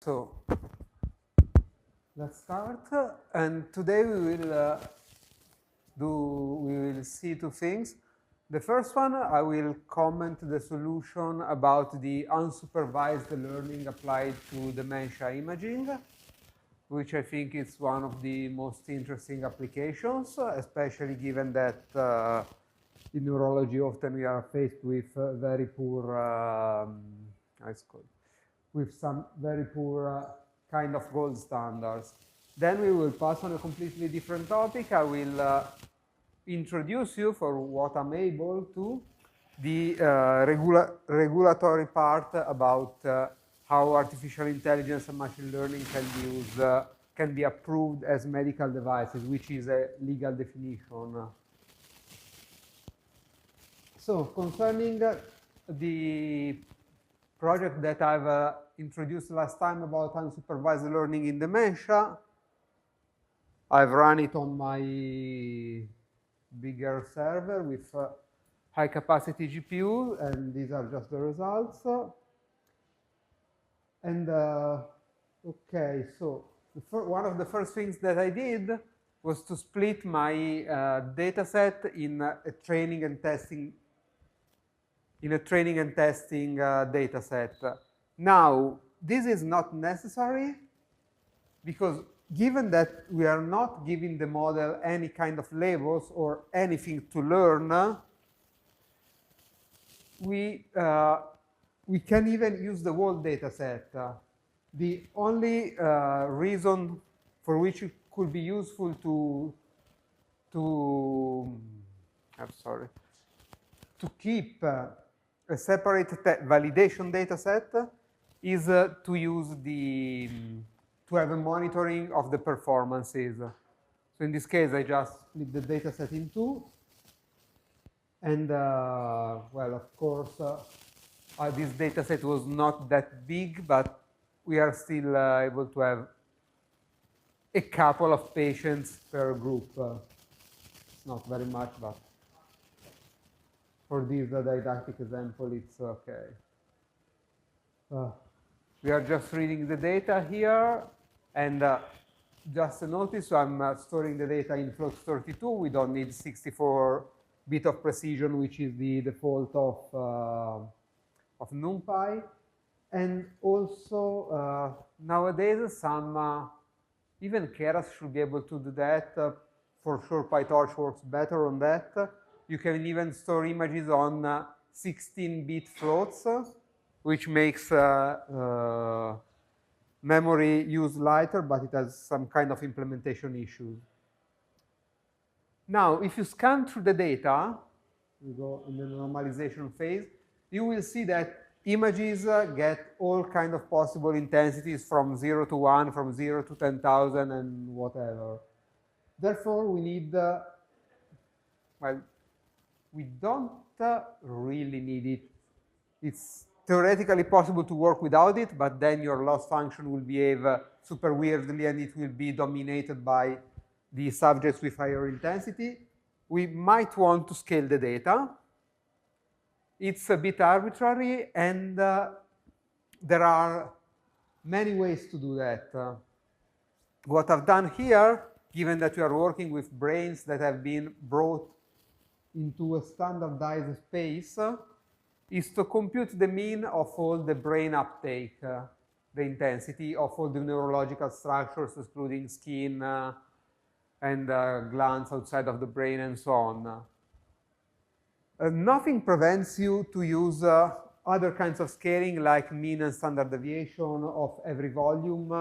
So let's start, and today we will see two things. The first one, I will comment the solution about the unsupervised learning applied to dementia imaging, which I think is one of the most interesting applications, especially given that in neurology often we are faced with very poor, with some very poor kind of gold standards. Then we will pass on a completely different topic. I will introduce you, for what I'm able to, the regulatory part about how artificial intelligence and machine learning can be approved as medical devices, which is a legal definition. So concerning the project that I've introduced last time about unsupervised learning in dementia, I've run it on my bigger server with high capacity GPU, and these are just the results. And okay, so one of the first things that I did was to split my data set in a training and testing data set. Now, this is not necessary because given that we are not giving the model any kind of labels or anything to learn, we can even use the whole data set. The only reason for which it could be useful to keep a separate validation data set is to use to have a monitoring of the performances. So in this case, I just split the data set in two. And well, of course, this data set was not that big, but we are still able to have a couple of patients per group. It's not very much, but for this didactic example, it's okay. We are just reading the data here, and just a notice, so I'm storing the data in float32. We don't need 64-bit of precision, which is the default of NumPy. And also, nowadays, some even Keras should be able to do that. For sure, PyTorch works better on that. You can even store images on 16-bit floats, which makes memory use lighter, but it has some kind of implementation issues. Now, if you scan through the data, we go in the normalization phase, you will see that images get all kind of possible intensities from 0 to 1, from 0 to 10,000, and whatever. Therefore, we need, well, we don't really need it. It's theoretically possible to work without it, but then your loss function will behave super weirdly and it will be dominated by the subjects with higher intensity. We might want to scale the data. It's a bit arbitrary, and there are many ways to do that. What I've done here, given that we are working with brains that have been brought into a standardized space, is to compute the mean of all the brain uptake, the intensity of all the neurological structures, excluding skin and glands outside of the brain and so on. Nothing prevents you to use other kinds of scaling like mean and standard deviation of every volume,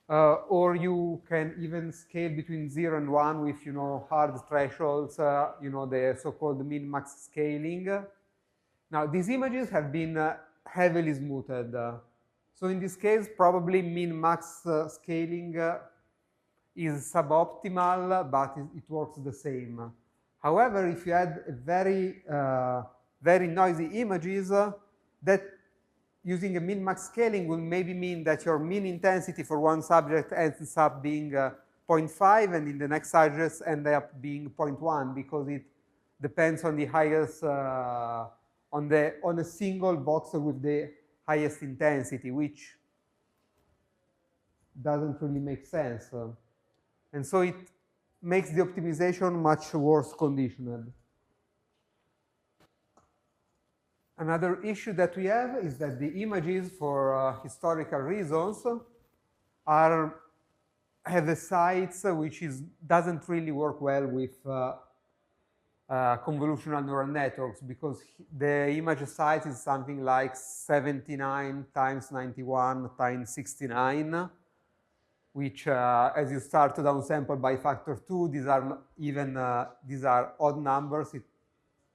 or you can even scale between 0 and 1 with, hard thresholds, the so-called min-max scaling. Now, these images have been heavily smoothed. So in this case, probably min-max scaling is suboptimal, but it works the same. However, if you add a very noisy images, that using a min-max scaling will maybe mean that your mean intensity for one subject ends up being 0.5, and in the next subjects end up being 0.1, because it depends on the highest, on a single box with the highest intensity, which doesn't really make sense. And so it makes the optimization much worse conditioned. Another issue that we have is that the images, for historical reasons, have a size which doesn't really work well with convolutional neural networks, because the image size is something like 79 times 91 times 69, which as you start to downsample by factor 2, these are odd numbers, it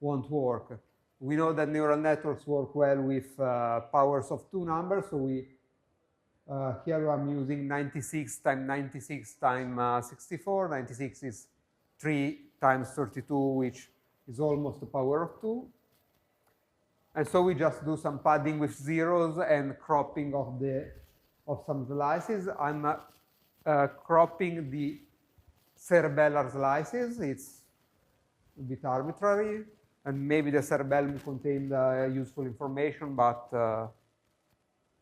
won't work. We know that neural networks work well with powers of 2 numbers, so here I'm using 96 times 96 times 64. 96 is 3 times 32, which is almost the power of 2. And so we just do some padding with zeros and cropping of some slices. I'm cropping the cerebellar slices. It's a bit arbitrary, and maybe the cerebellum contained useful information, but I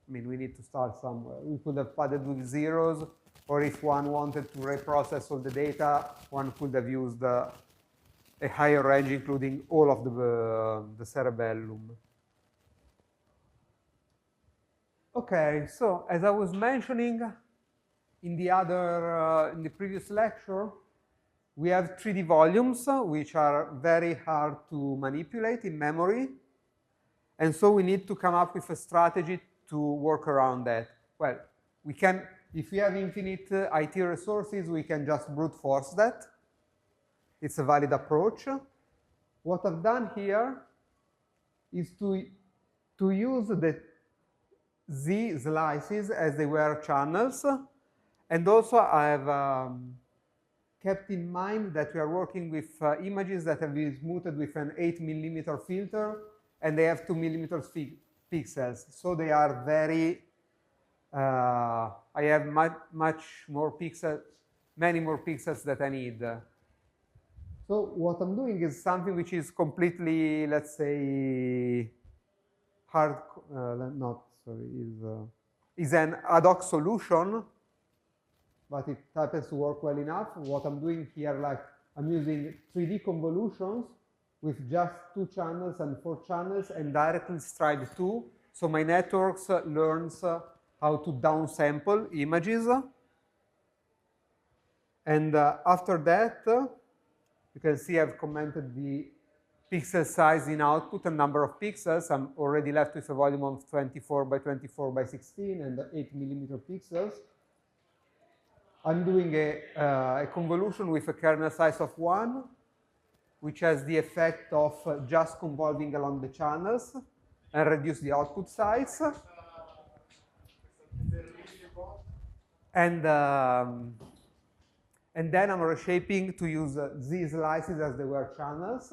mean, we need to start somewhere. We could have padded with zeros, or if one wanted to reprocess all the data, one could have used a higher range, including all of the cerebellum. Okay, so as I was mentioning in the previous lecture, we have 3D volumes, which are very hard to manipulate in memory. And so we need to come up with a strategy to work around that. Well, we can, if we have infinite IT resources, we can just brute force that. It's a valid approach. What I've done here is to use the Z slices as they were channels. And also I have kept in mind that we are working with images that have been smoothed with an 8mm filter, and they have 2mm pixels. So they are very, I have much more pixels, many more pixels that I need. So what I'm doing is something which is completely, let's say, is an ad hoc solution, but it happens to work well enough. What I'm doing here, like, I'm using 3D convolutions with just 2 channels and 4 channels and directly stride 2. So my networks learns how to downsample images. And after that, you can see I've commented the pixel size in output and number of pixels. I'm already left with a volume of 24 by 24 by 16 and 8mm pixels. I'm doing a convolution with a kernel size of 1, which has the effect of just convolving along the channels and reduce the output size. And then I'm reshaping to use Z slices as they were channels.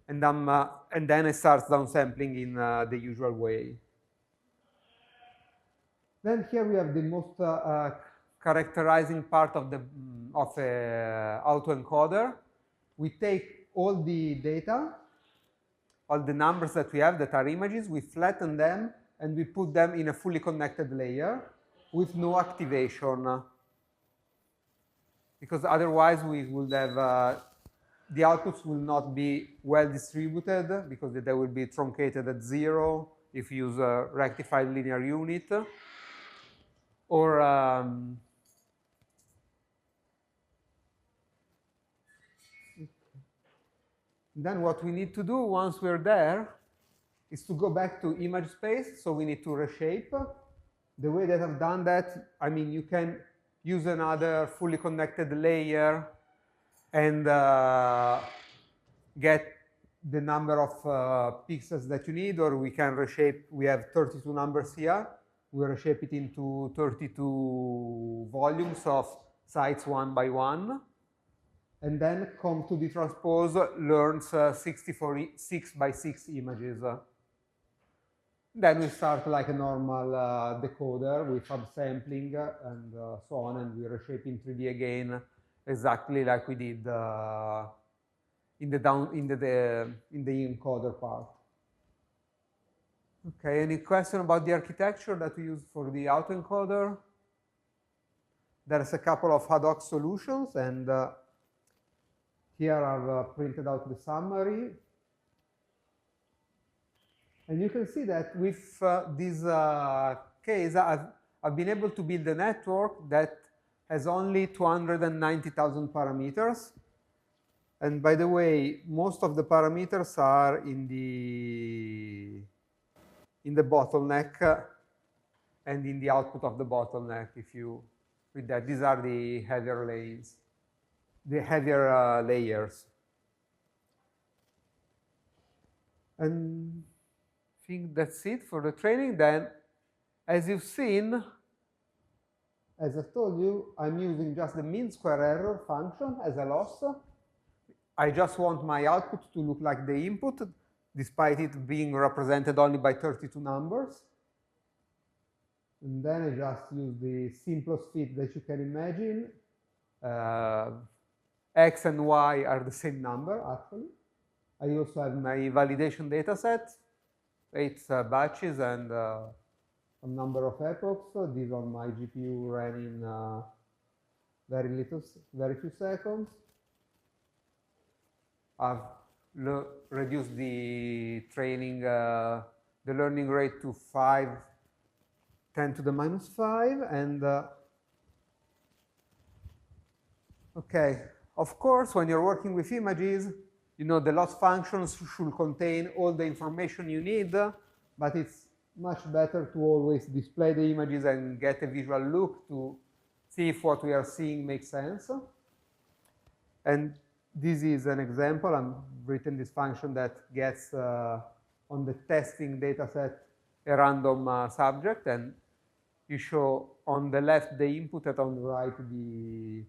And then I start downsampling in the usual way. Then here we have the most characterizing part of an autoencoder. We take all the data, all the numbers that we have that are images, we flatten them, and we put them in a fully connected layer with no activation. Because otherwise we would have, the outputs will not be well distributed, because they will be truncated at 0 if you use a rectified linear unit. Or then what we need to do once we're there is to go back to image space. So we need to reshape. The way that I've done that, I mean, you can use another fully connected layer and get the number of pixels that you need, or we can reshape. We have 32 numbers here. We reshape it into 32 volumes of sites 1 by 1. And then come to the transpose learns 64 6 by 6 images. Then we start like a normal decoder with upsampling and so on, and we reshape in 3D again, exactly like we did in the encoder part. Okay, any question about the architecture that we use for the autoencoder? there's a couple of ad hoc solutions, and here I've printed out the summary. And you can see that with this case, I've been able to build a network that has only 290,000 parameters. And by the way, most of the parameters are in the bottleneck and in the output of the bottleneck. If you read that, these are the heavier lanes, the heavier layers. And I think that's it for the training. Then, as you've seen, as I've told you, I'm using just the mean square error function as a loss. I just want my output to look like the input, despite it being represented only by 32 numbers. And then I just use the simplest fit that you can imagine. X and Y are the same number, actually. I also have my validation data set, 8 batches and a number of epochs. So these on my GPU ran in very few seconds. I've reduced the training, the learning rate to 10 to the minus 5, and okay, of course, when you're working with images, you know the loss functions should contain all the information you need, but it's much better to always display the images and get a visual look to see if what we are seeing makes sense. And this is an example. I've written this function that gets on the testing data set a random subject, and you show on the left the input and on the right the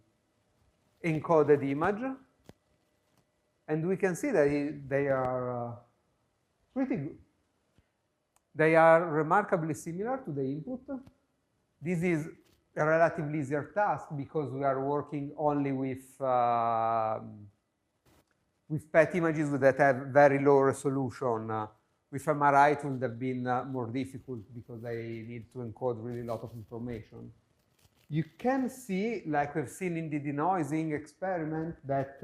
encoded image. And we can see that they are pretty good. They are remarkably similar to the input. This is a relatively easier task because we are working only with PET images that have very low resolution. With MRI, it would have been more difficult because they need to encode really a lot of information. You can see, like we've seen in the denoising experiment, that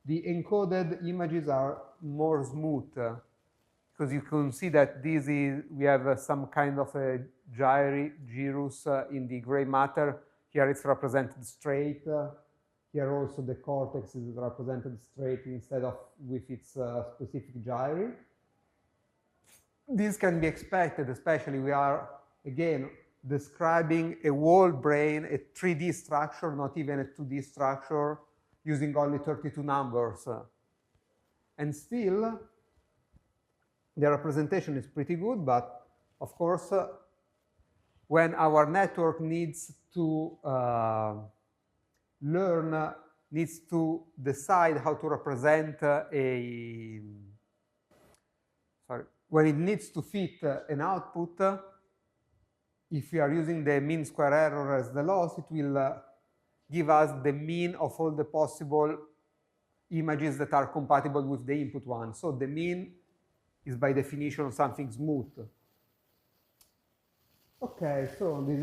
the encoded images are more smooth because you can see that we have some kind of a gyrus in the gray matter. Here it's represented straight. Here also the cortex is represented straight instead of with its specific gyri. This can be expected, especially we are, again, describing a whole brain, a 3D structure, not even a 2D structure, using only 32 numbers. And still, the representation is pretty good, but of course, when our network needs to needs to decide how to represent when it needs to fit an output, if we are using the mean square error as the loss, it will give us the mean of all the possible images that are compatible with the input one. So the mean is by definition something smooth. Okay, so this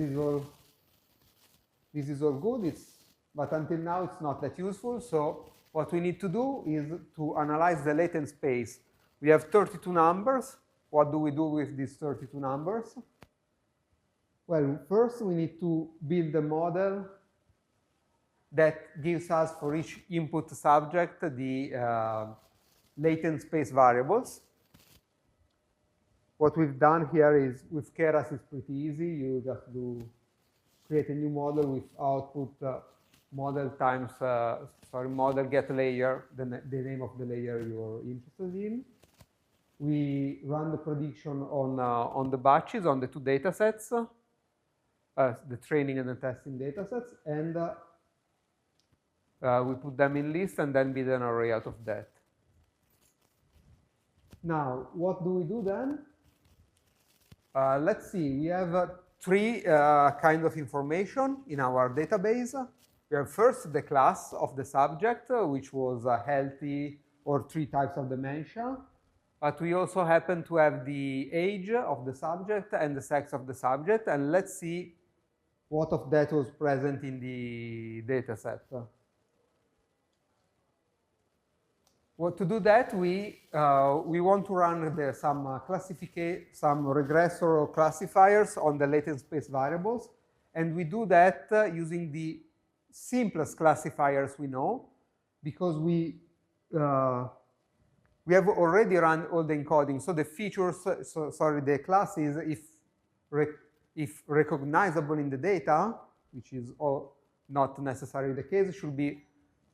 is all good. But until now it's not that useful. So what we need to do is to analyze the latent space. We have 32 numbers. What do we do with these 32 numbers? Well, first we need to build a model that gives us for each input subject the latent space variables. What we've done here is with Keras is pretty easy. You just create a new model with output model times model get layer, the name of the layer you're interested in. We run the prediction on the batches, on the two data sets, the training and the testing data sets, and we put them in list and then build an array out of that. Now, what do we do then? Let's see, we have three kinds of information in our database. We have first the class of the subject, which was healthy or 3 types of dementia. But we also happen to have the age of the subject and the sex of the subject. And let's see what of that was present in the data set. Well, to do that, we want to run some regressor or classifiers on the latent space variables, and we do that using the simplest classifiers we know, because we have already run all the encoding. So the features, the classes, if recognizable in the data, which is not necessarily the case, should be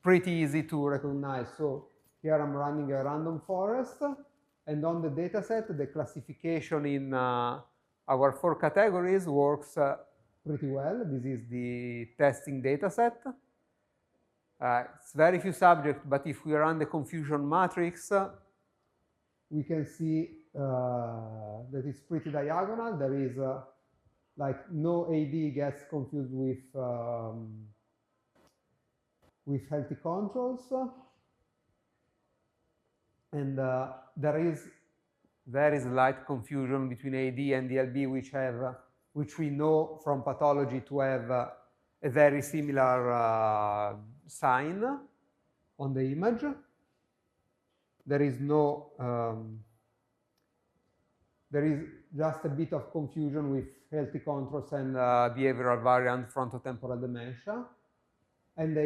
pretty easy to recognize. So here I'm running a random forest, and on the data set, the classification in our 4 categories works pretty well. This is the testing data set. It's very few subjects, but if we run the confusion matrix, we can see that it's pretty diagonal. There is like no AD gets confused with healthy controls. And there is very slight confusion between AD and DLB, which we know from pathology to have a very similar sign on the image. There is just a bit of confusion with healthy controls and behavioral variant frontotemporal dementia. And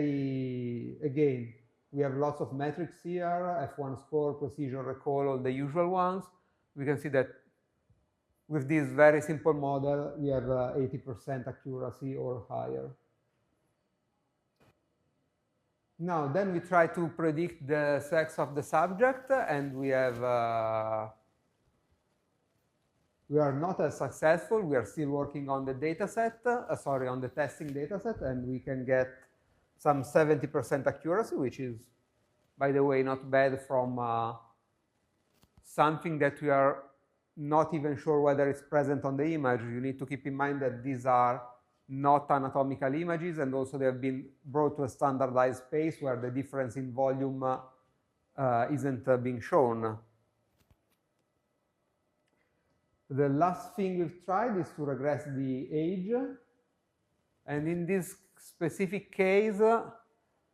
again, we have lots of metrics here, F1 score, precision, recall, all the usual ones. We can see that with this very simple model, we have 80% accuracy or higher. Now, then we try to predict the sex of the subject, and we are not as successful. We are still working on the data set, on the testing data set, and we can get some 70% accuracy, which is, by the way, not bad from something that we are not even sure whether it's present on the image. You need to keep in mind that these are not anatomical images, and also they have been brought to a standardized space where the difference in volume isn't being shown. The last thing we've tried is to regress the age, and in this specific case,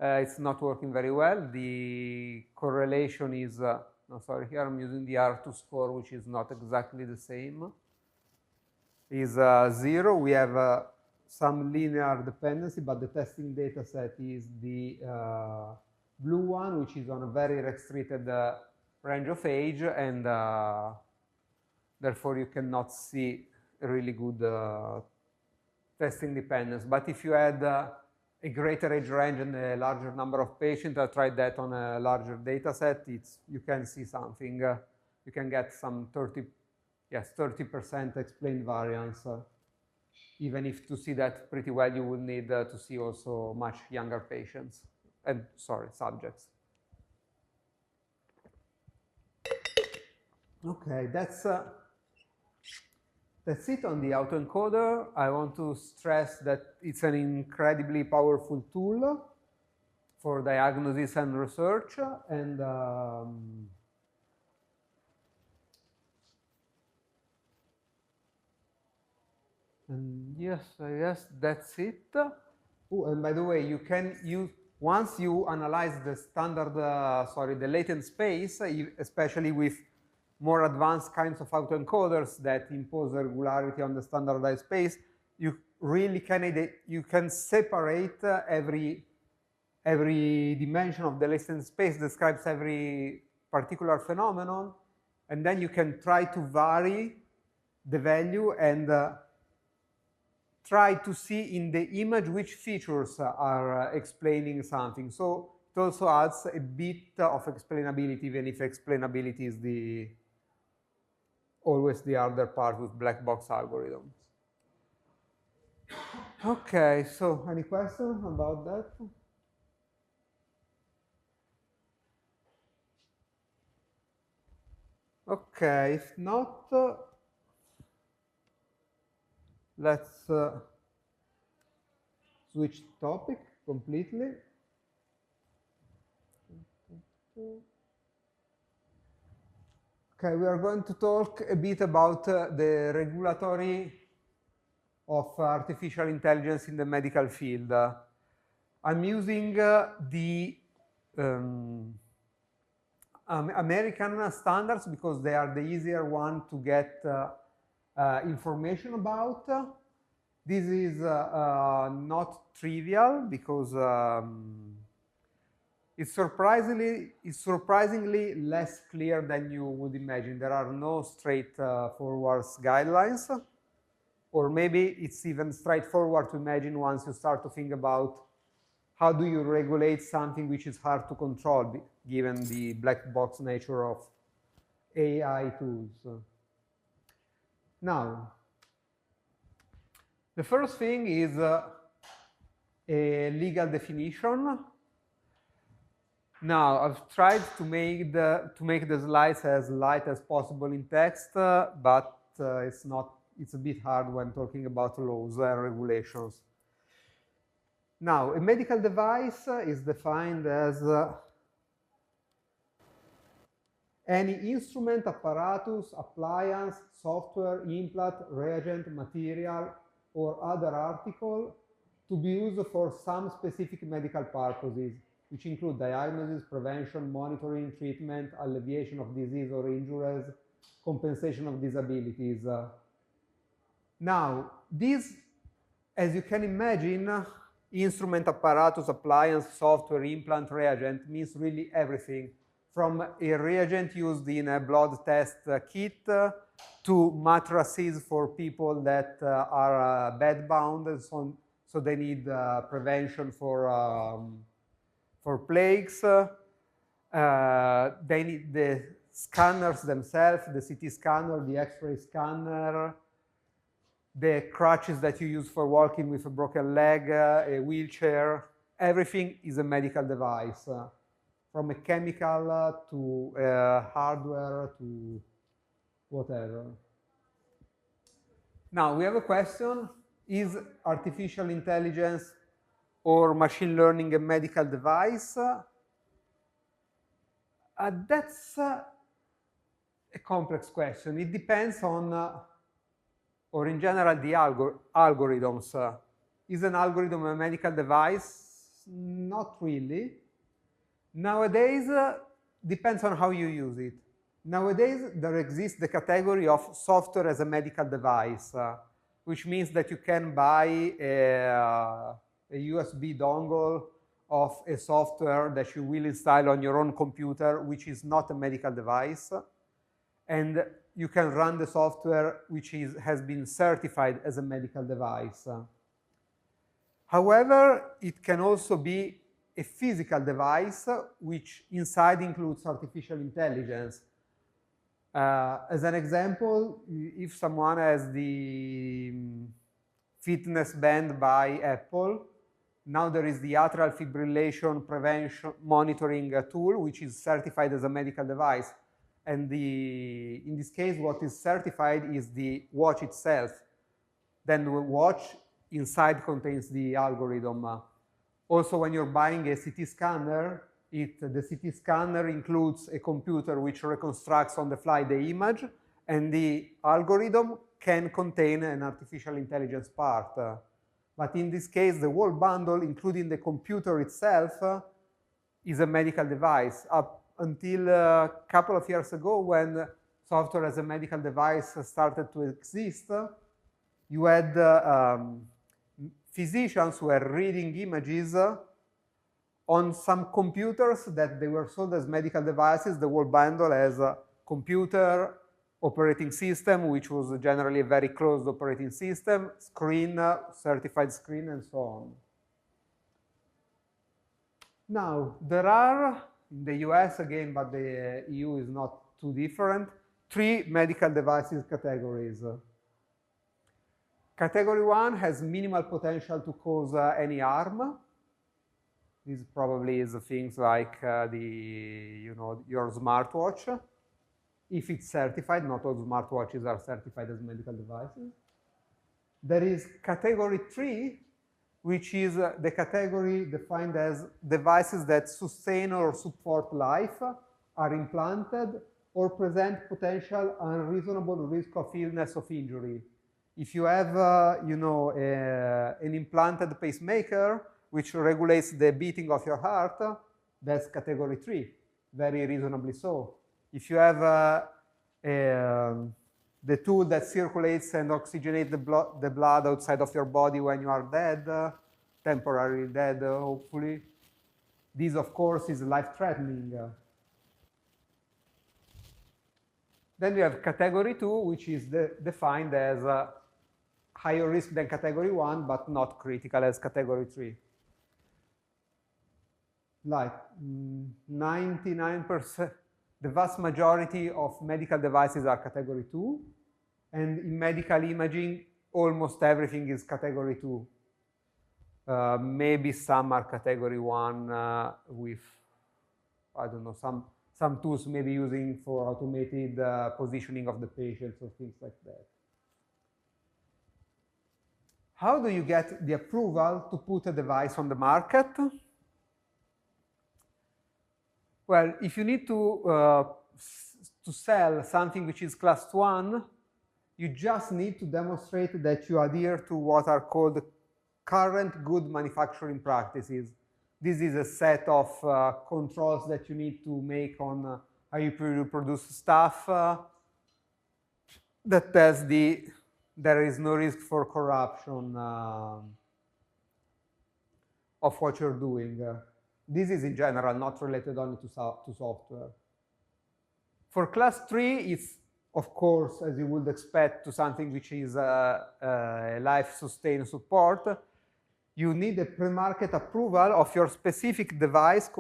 it's not working very well. The correlation is, here I'm using the R2 score, which is not exactly the same, is 0. We have some linear dependency, but the testing data set is the blue one, which is on a very restricted range of age, and therefore you cannot see a really good testing dependence. But if you had a greater age range and a larger number of patients, I tried that on a larger data set, you can see something. You can get some 30% explained variance. Even if to see that pretty well, you would need to see also much younger patients, subjects. Okay, that's it on the autoencoder. I want to stress that it's an incredibly powerful tool for diagnosis and research, and yes, I guess that's it. Oh, and by the way, you can use, once you analyze the standard, the latent space, especially with more advanced kinds of autoencoders that impose regularity on the standardized space, you really can separate every dimension of the latent space describes every particular phenomenon, and then you can try to vary the value and try to see in the image which features are explaining something. So it also adds a bit of explainability, even if explainability is always the harder part with black box algorithms. Okay, so any questions about that? Okay, if not, let's switch topic completely. Okay, we are going to talk a bit about the regulatory of artificial intelligence in the medical field. I'm using the American standards because they are the easier one to get information about. This is not trivial because it's surprisingly less clear than you would imagine. There are no straightforward guidelines, or maybe it's even straightforward to imagine once you start to think about how do you regulate something which is hard to control given the black box nature of AI tools. Now, the first thing is a legal definition. Now, I've tried to make the slides as light as possible in text, but it's a bit hard when talking about laws and regulations. Now, a medical device is defined as any instrument, apparatus, appliance, software, implant, reagent, material, or other article to be used for some specific medical purposes, which include diagnosis, prevention, monitoring, treatment, alleviation of disease or injuries, compensation of disabilities. Now, this, as you can imagine, instrument, apparatus, appliance, software, implant, reagent means really everything, from a reagent used in a blood test kit to mattresses for people that are bedbound and so on, so they need prevention for plagues. They need the scanners themselves, the CT scanner, the X-ray scanner, the crutches that you use for walking with a broken leg, a wheelchair. Everything is a medical device, from a chemical to hardware to whatever. Now, we have a question. Is artificial intelligence or machine learning a medical device? That's a complex question. It depends on or in general, the algorithms. Is an algorithm a medical device? Not really. Nowadays, depends on how you use it. Nowadays, there exists the category of software as a medical device, which means that you can buy a USB dongle of a software that you will install on your own computer, which is not a medical device. And you can run the software which has been certified as a medical device. However, it can also be a physical device which inside includes artificial intelligence. As an example, if someone has the fitness band by Apple, now there is the atrial fibrillation prevention monitoring tool which is certified as a medical device. And in this case, what is certified is the watch itself. Then the watch inside contains the algorithm. Also, when you're buying a CT scanner, the CT scanner includes a computer which reconstructs on the fly the image, and the algorithm can contain an artificial intelligence part. But in this case, the whole bundle, including the computer itself, is a medical device. Up until a couple of years ago, when software as a medical device started to exist, you had physicians who were reading images on some computers that they were sold as medical devices. The whole bundle as a computer, operating system, which was generally a very closed operating system, screen, certified screen, and so on. Now, there are, in the US again, but the EU is not too different, 3 medical devices categories. Category 1 has minimal potential to cause any harm. This probably is things like your smartwatch. If it's certified, not all smartwatches are certified as medical devices. There is category 3, which is the category defined as devices that sustain or support life, are implanted, or present potential unreasonable risk of illness or injury. If you have, you know, an implanted pacemaker which regulates the beating of your heart, that's category 3, very reasonably so. If you have the tool that circulates and oxygenates the blood outside of your body when you are dead, temporarily dead, hopefully, this, of course, is life-threatening. Then we have category 2, which is defined as higher risk than category 1, but not critical as category 3. Like 99%, the vast majority of medical devices are category 2, and in medical imaging, almost everything is category 2. Maybe some are category 1 with, I don't know, some tools maybe using for automated positioning of the patients or things like that. How do you get the approval to put a device on the market? Well, if you need to sell something which is class 1, you just need to demonstrate that you adhere to what are called current good manufacturing practices. This is a set of controls that you need to make on how you produce stuff that tells there is no risk for corruption of what you're doing. This is in general not related only to software. For class 3, it's, of course, as you would expect, to something which is life-sustained support. You need a pre-market approval of your specific device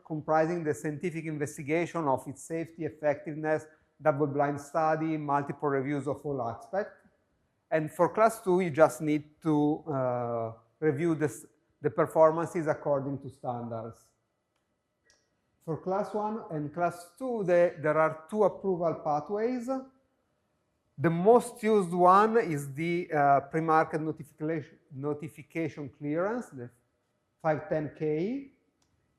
comprising the scientific investigation of its safety, effectiveness, double-blind study, multiple reviews of all aspects. And for class 2, you just need to review the performances according to standards. For class 1 and class 2, there are 2 approval pathways. The most used one is the pre-market notification clearance, the 510K.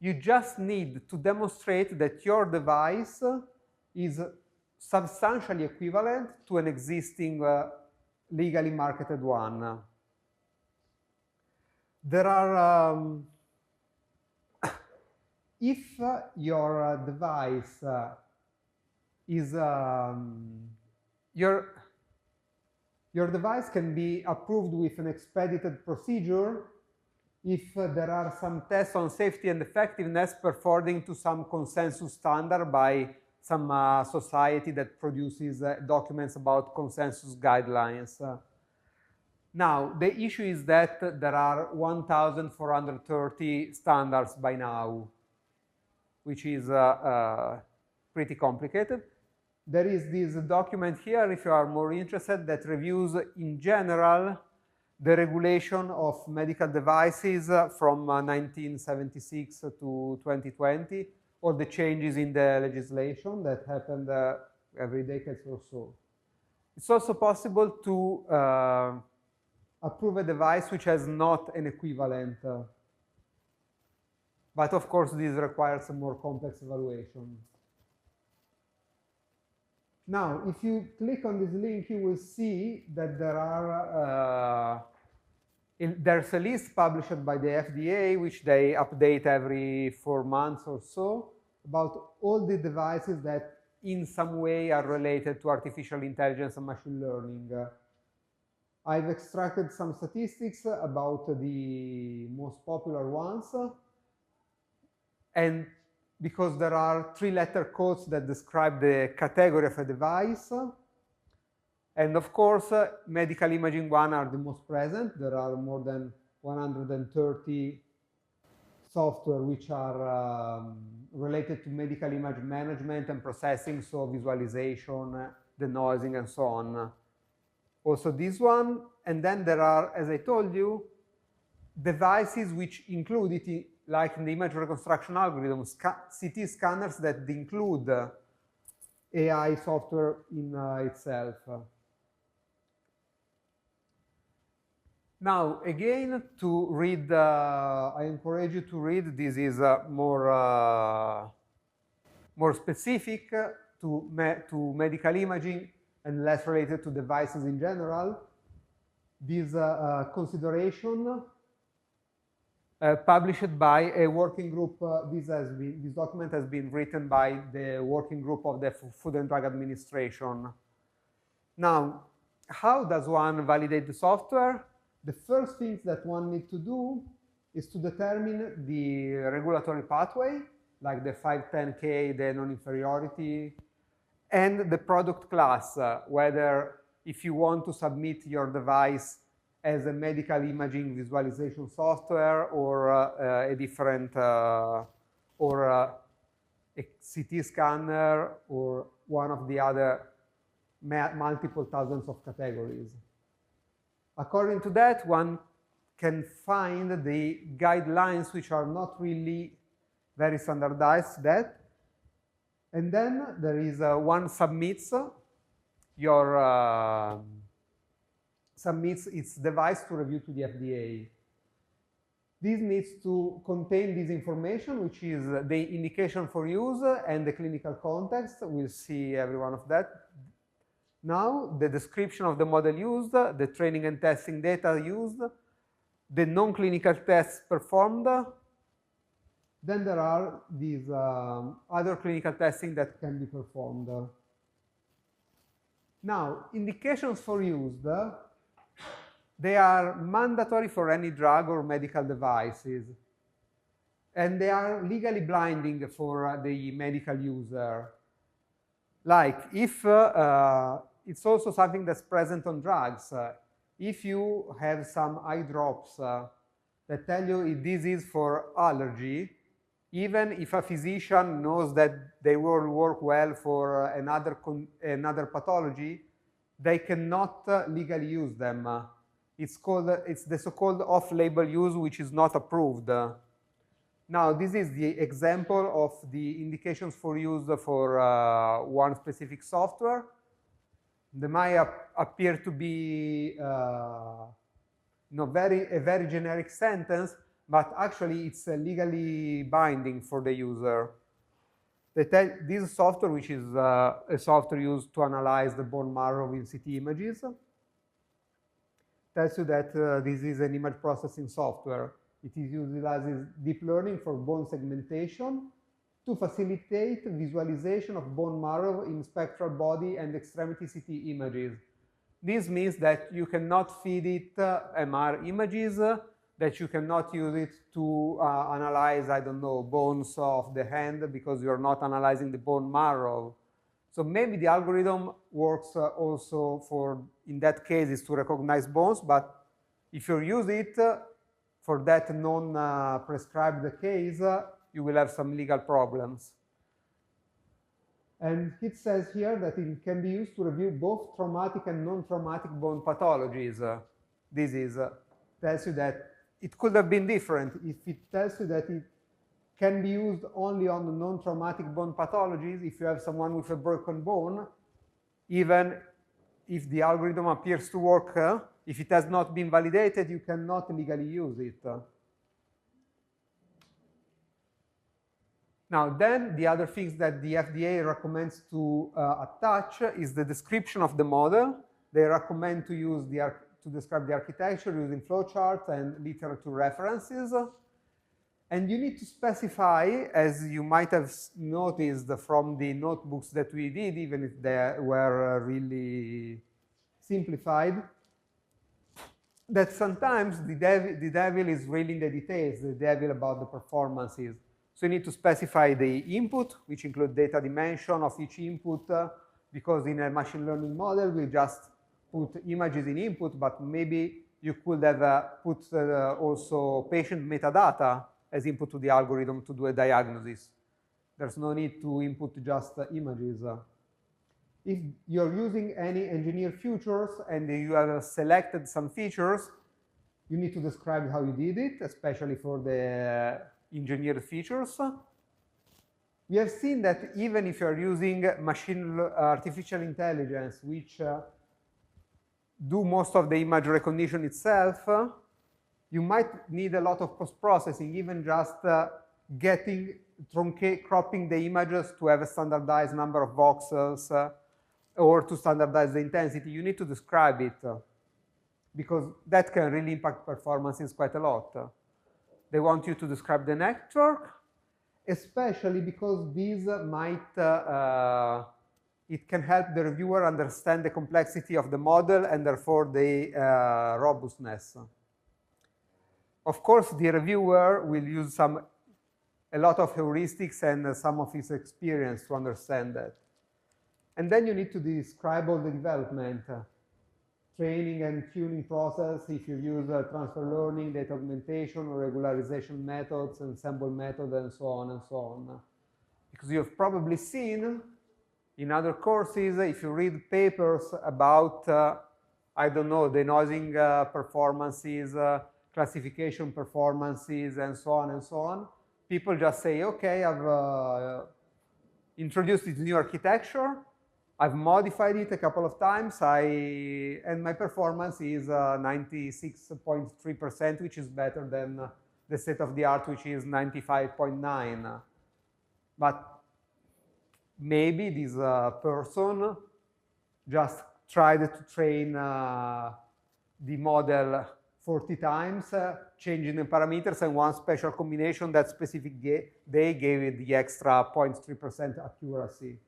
You just need to demonstrate that your device is substantially equivalent to an existing legally marketed one. There are, if your device is, your device can be approved with an expedited procedure if there are some tests on safety and effectiveness performed to some consensus standard by some society that produces documents about consensus guidelines. Now, the issue is that there are 1,430 standards by now, which is pretty complicated. There is this document here, if you are more interested, that reviews in general the regulation of medical devices from 1976 to 2020, all the changes in the legislation that happened every decade or so. It's also possible to approve a device which has not an equivalent, but of course this requires a more complex evaluation. Now, if you click on this link, you will see that there's a list published by the FDA, which they update every 4 months or so, about all the devices that in some way are related to artificial intelligence and machine learning. I've extracted some statistics about the most popular ones, and because there are 3-letter codes that describe the category of a device. And of course, medical imaging one are the most present. There are more than 130 software which are related to medical image management and processing, so visualization, denoising, and so on. Also this one, and then there are, as I told you, devices which include it, like in the image reconstruction algorithm, CT scanners that include AI software in itself. Now, again, to read, I encourage you to read. This is more specific to medical imaging and less related to devices in general. this consideration published by a working group. This document has been written by the working group of the Food and Drug Administration. Now, how does one validate the software? The first thing that one needs to do is to determine the regulatory pathway, like the 510K, the non-inferiority, and the product class, whether if you want to submit your device as a medical imaging visualization software or a different, or a CT scanner or one of the other multiple thousands of categories. According to that, one can find the guidelines which are not really very standardized and then there is one submits its device to review to the FDA. This needs to contain this information, which is the indication for use and the clinical context. We'll see every one of that. Now, the description of the model used, the training and testing data used, the non-clinical tests performed. Then there are these other clinical testing that can be performed. Now, indications for use, they are mandatory for any drug or medical devices. And they are legally blinding for the medical user. Like, if it's also something that's present on drugs. If you have some eye drops that tell you this is for allergy, even if a physician knows that they will work well for another pathology, they cannot legally use them. It's the so-called off-label use, which is not approved. Now, this is the example of the indications for use for one specific software. They might appear to be a very generic sentence, but actually it's legally binding for the user. This software, which is a software used to analyze the bone marrow in CT images, tells you that this is an image processing software. It utilizes deep learning for bone segmentation to facilitate visualization of bone marrow in spectral body and extremity CT images. This means that you cannot feed it MR images, that you cannot use it to analyze, I don't know, bones of the hand because you're not analyzing the bone marrow. So maybe the algorithm works also for, in that case, is to recognize bones, but if you use it for that non-prescribed case, you will have some legal problems. And it says here that it can be used to review both traumatic and non-traumatic bone pathologies. This tells you that it could have been different. If it tells you that it can be used only on the non-traumatic bone pathologies, if you have someone with a broken bone, even if the algorithm appears to work, if it has not been validated, you cannot legally use it. Now, then the other things that the FDA recommends to attach is the description of the model. They recommend to use to describe the architecture using flowcharts and literature references. And you need to specify, as you might have noticed from the notebooks that we did, even if they were really simplified, that sometimes the devil is really in the details, the devil about the performances. So you need to specify the input, which include data dimension of each input, because in a machine learning model, we just put images in input, but maybe you could have put also patient metadata as input to the algorithm to do a diagnosis. There's no need to input just images. If you're using any engineered features and you have selected some features, you need to describe how you did it, especially for the engineered features. We have seen that even if you're using artificial intelligence, which do most of the image recognition itself, you might need a lot of post-processing, even just cropping the images to have a standardized number of voxels or to standardize the intensity. You need to describe it. because that can really impact performances quite a lot. They want you to describe the network, especially because these might, it can help the reviewer understand the complexity of the model and therefore the robustness. Of course, the reviewer will use a lot of heuristics and some of his experience to understand that. And then you need to describe all the development, training and tuning process, if you use transfer learning, data augmentation, or regularization methods, ensemble method, and so on and so on. Because you've probably seen in other courses, if you read papers about, I don't know, denoising performances, classification performances, and so on, people just say, okay, I've introduced this new architecture, I've modified it a couple of times, and my performance is 96.3%, which is better than the state of the art, which is 95.9. But maybe this person just tried to train the model 40 times, changing the parameters, and one special combination that specific day gave it the extra 0.3% accuracy.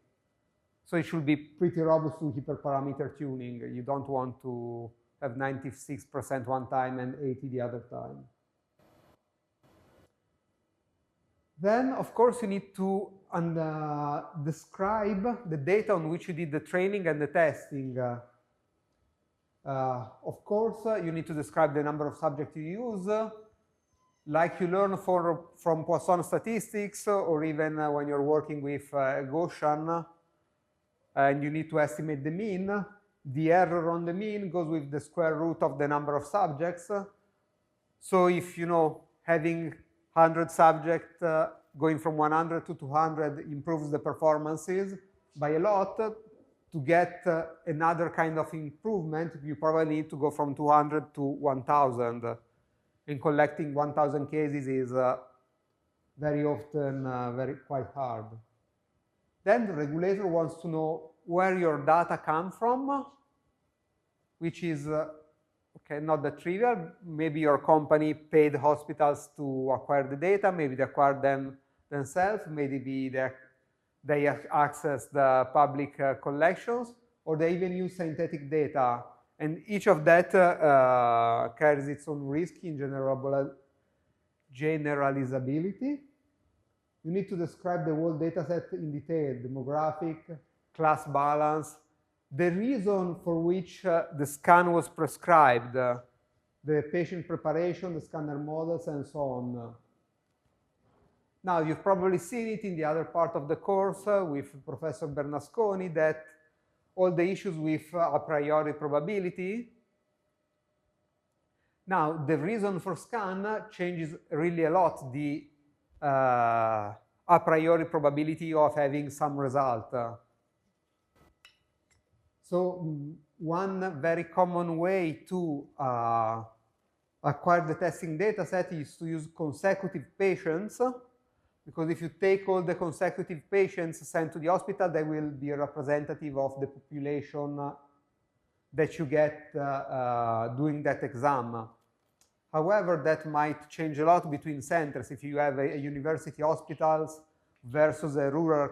So it should be pretty robust to hyperparameter tuning. You don't want to have 96% one time and 80 the other time. Then, of course, you need to describe the data on which you did the training and the testing. Of course, you need to describe the number of subjects you use, like you learn from Poisson statistics, or even when you're working with Gaussian, and you need to estimate the mean. The error on the mean goes with the square root of the number of subjects. So if, you know, having 100 subjects going from 100 to 200 improves the performances by a lot, to get another kind of improvement, you probably need to go from 200 to 1,000. And collecting 1,000 cases is very often quite hard. Then the regulator wants to know where your data come from, which is okay, not that trivial. Maybe your company paid hospitals to acquire the data, maybe they acquired them themselves, maybe they access the public collections, or they even use synthetic data. And each of that carries its own risk in generalizability. You need to describe the whole data set in detail, demographic, class balance, the reason for which the scan was prescribed, the patient preparation, the scanner models, and so on. Now, you've probably seen it in the other part of the course with Professor Bernasconi, that all the issues with a priori probability. Now, the reason for scan changes really a lot the a priori probability of having some result. So one very common way to acquire the testing data set is to use consecutive patients, because if you take all the consecutive patients sent to the hospital, they will be representative of the population that you get doing that exam. However, that might change a lot between centers. If you have a university hospitals versus a rural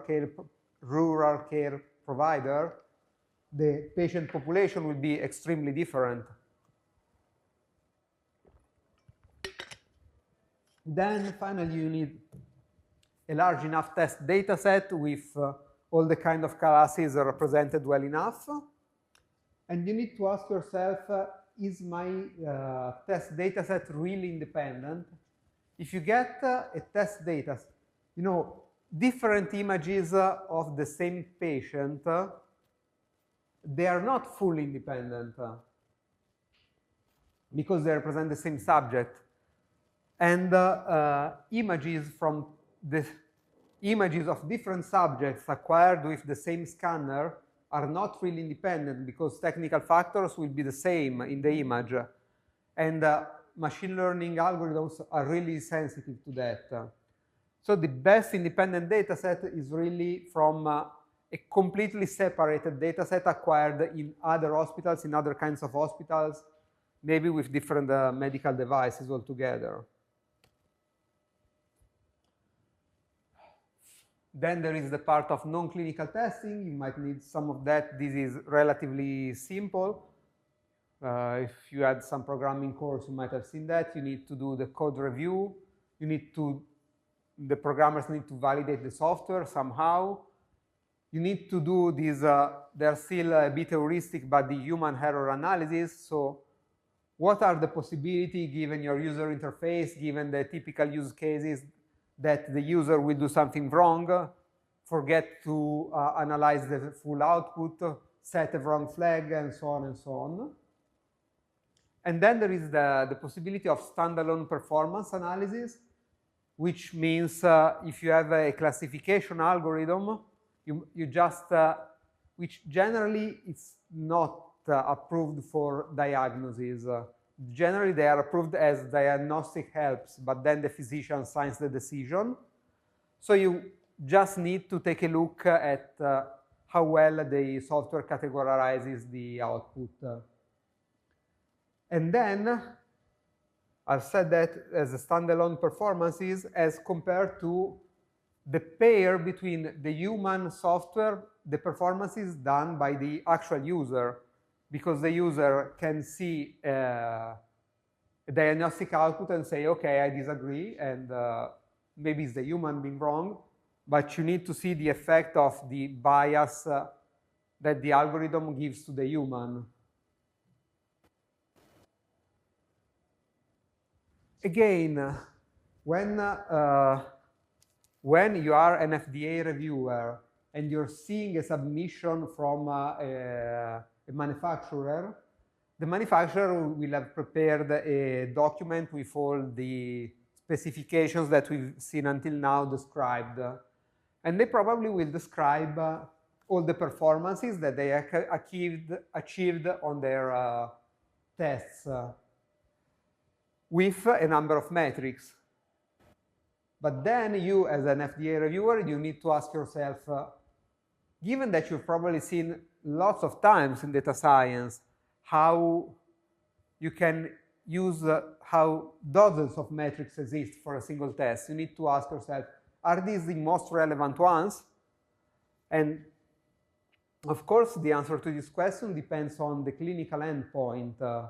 care provider, the patient population will be extremely different. Then finally, you need a large enough test data set with all the kind of classes represented well enough. And you need to ask yourself, is my test data set really independent? If you get a test data, you know, different images of the same patient, they are not fully independent because they represent the same subject. And images from the images of different subjects acquired with the same scanner are not really independent, because technical factors will be the same in the image. And machine learning algorithms are really sensitive to that. So the best independent data set is really from a completely separated data set acquired in other hospitals, in other kinds of hospitals, maybe with different medical devices altogether. Then there is the part of non-clinical testing. You might need some of that. This is relatively simple. If you had some programming course, you might have seen that. You need to do the code review. The programmers need to validate the software somehow. You need to do this, they're still a bit heuristic, but the human error analysis. So what are the possibilities given your user interface, given the typical use cases that the user will do something wrong, forget to analyze the full output, set a wrong flag, and so on and so on. And then there is the possibility of standalone performance analysis, which means if you have a classification algorithm, you just, which generally is not approved for diagnosis. Generally, they are approved as diagnostic helps, but then the physician signs the decision. So you just need to take a look at how well the software categorizes the output. And then I've said that as a standalone performances as compared to the pair between the human software, the performances done by the actual user, because the user can see a diagnostic output and say, okay, I disagree, and maybe it's the human being wrong, but you need to see the effect of the bias that the algorithm gives to the human. Again, when you are an FDA reviewer and you're seeing a submission from a manufacturer, the manufacturer will have prepared a document with all the specifications that we've seen until now described. And they probably will describe all the performances that they achieved on their tests with a number of metrics. But then you, as an FDA reviewer, you need to ask yourself, given that you've probably seen lots of times in data science, how you can use how dozens of metrics exist for a single test, you need to ask yourself, are these the most relevant ones? And of course, the answer to this question depends on the clinical endpoint.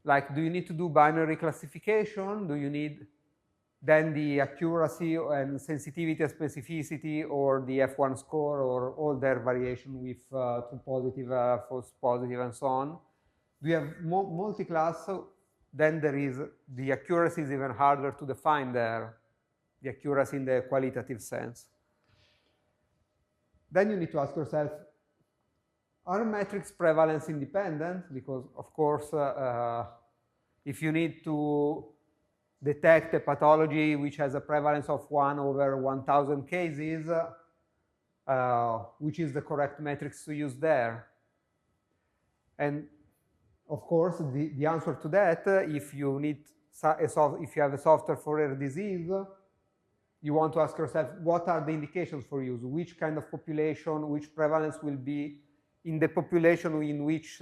Like, do you need to do binary classification? Do you need then the accuracy and sensitivity and specificity, or the F1 score, or all their variation with true positive, false positive, and so on? Do you have multi-class? Then there is the accuracy is even harder to define there, the accuracy in the qualitative sense. Then you need to ask yourself, are metrics prevalence independent? Because, of course, if you need to detect a pathology which has a prevalence of 1 over 1,000 cases, which is the correct metrics to use there? And of course, the answer to that, if you need if you have a software for rare disease, you want to ask yourself, what are the indications for use? Which kind of population, which prevalence will be in the population in which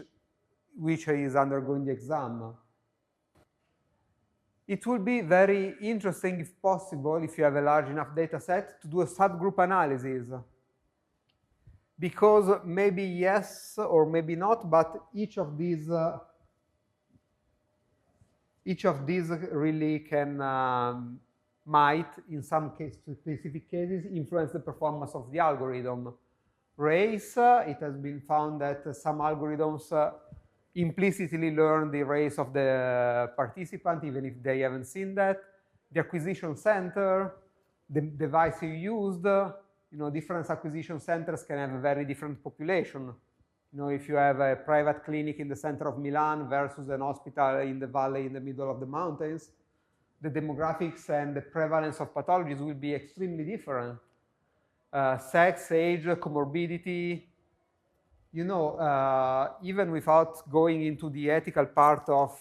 is undergoing the exam? It will be very interesting, if possible, if you have a large enough data set, to do a subgroup analysis. Because maybe yes or maybe not, but each of these really can, might, in some specific cases, influence the performance of the algorithm. Race, it has been found that some algorithms implicitly learn the race of the participant, even if they haven't seen that. The acquisition center, the device you used, different acquisition centers can have a very different population. If you have a private clinic in the center of Milan versus an hospital in the valley in the middle of the mountains, the demographics and the prevalence of pathologies will be extremely different. Sex, age, comorbidity, even without going into the ethical part of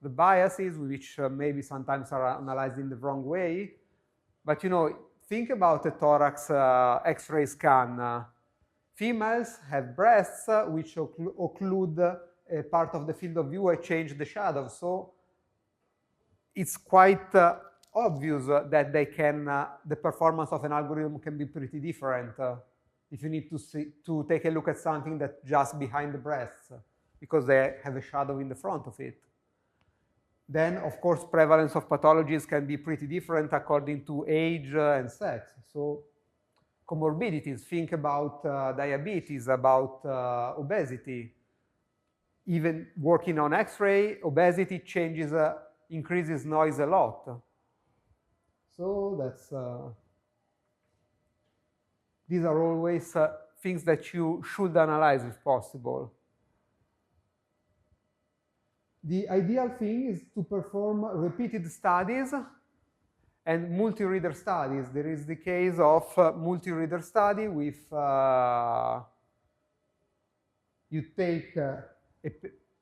the biases, which maybe sometimes are analyzed in the wrong way. But, think about a thorax X-ray scan. Females have breasts which occlude a part of the field of view, I change the shadow. So it's quite obvious that the performance of an algorithm can be pretty different if you need to take a look at something that's just behind the breasts, because they have a shadow in the front of it. Then, of course, prevalence of pathologies can be pretty different according to age and sex. So comorbidities, think about diabetes, about obesity. Even working on X-ray, obesity increases noise a lot. So that's, these are always things that you should analyze if possible. The ideal thing is to perform repeated studies and multi-reader studies. There is the case of multi-reader study with, you take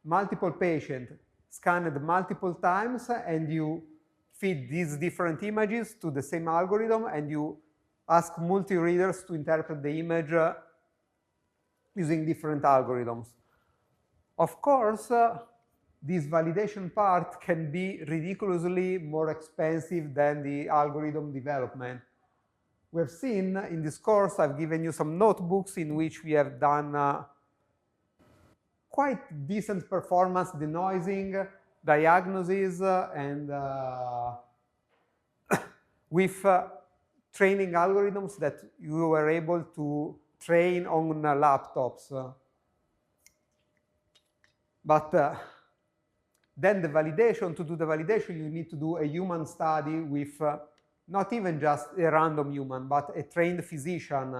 multiple patients, scanned multiple times, and you feed these different images to the same algorithm, and you ask multi-readers to interpret the image using different algorithms. Of course, this validation part can be ridiculously more expensive than the algorithm development. We've seen in this course, I've given you some notebooks in which we have done quite decent performance denoising, diagnosis, and with training algorithms that you were able to train on laptops. But then the validation, to do the validation, you need to do a human study with not even just a random human, but a trained physician,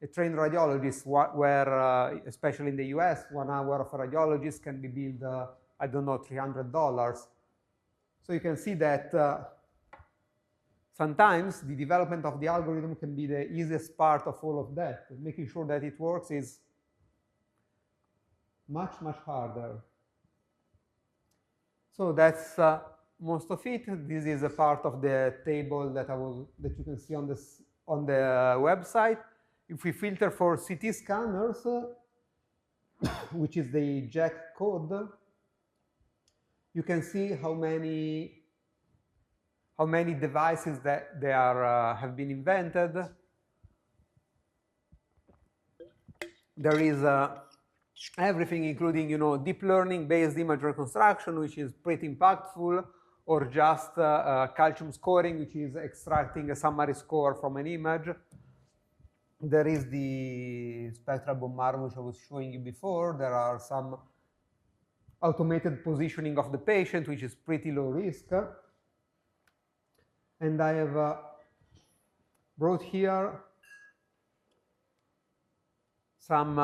a trained radiologist, where, especially in the US, 1 hour of a radiologist can be billed, I don't know, $300. So you can see that sometimes the development of the algorithm can be the easiest part of all of that. Making sure that it works is much, much harder. So that's most of it. This is a part of the table that you can see on the website. If we filter for CT scanners, which is the Jack code, you can see how many devices that have been invented. There is everything, including deep learning based image reconstruction, which is pretty impactful, or just calcium scoring, which is extracting a summary score from an image. There is the spectral bombardment, which I was showing you before. There are some automated positioning of the patient, which is pretty low risk. And I have brought here some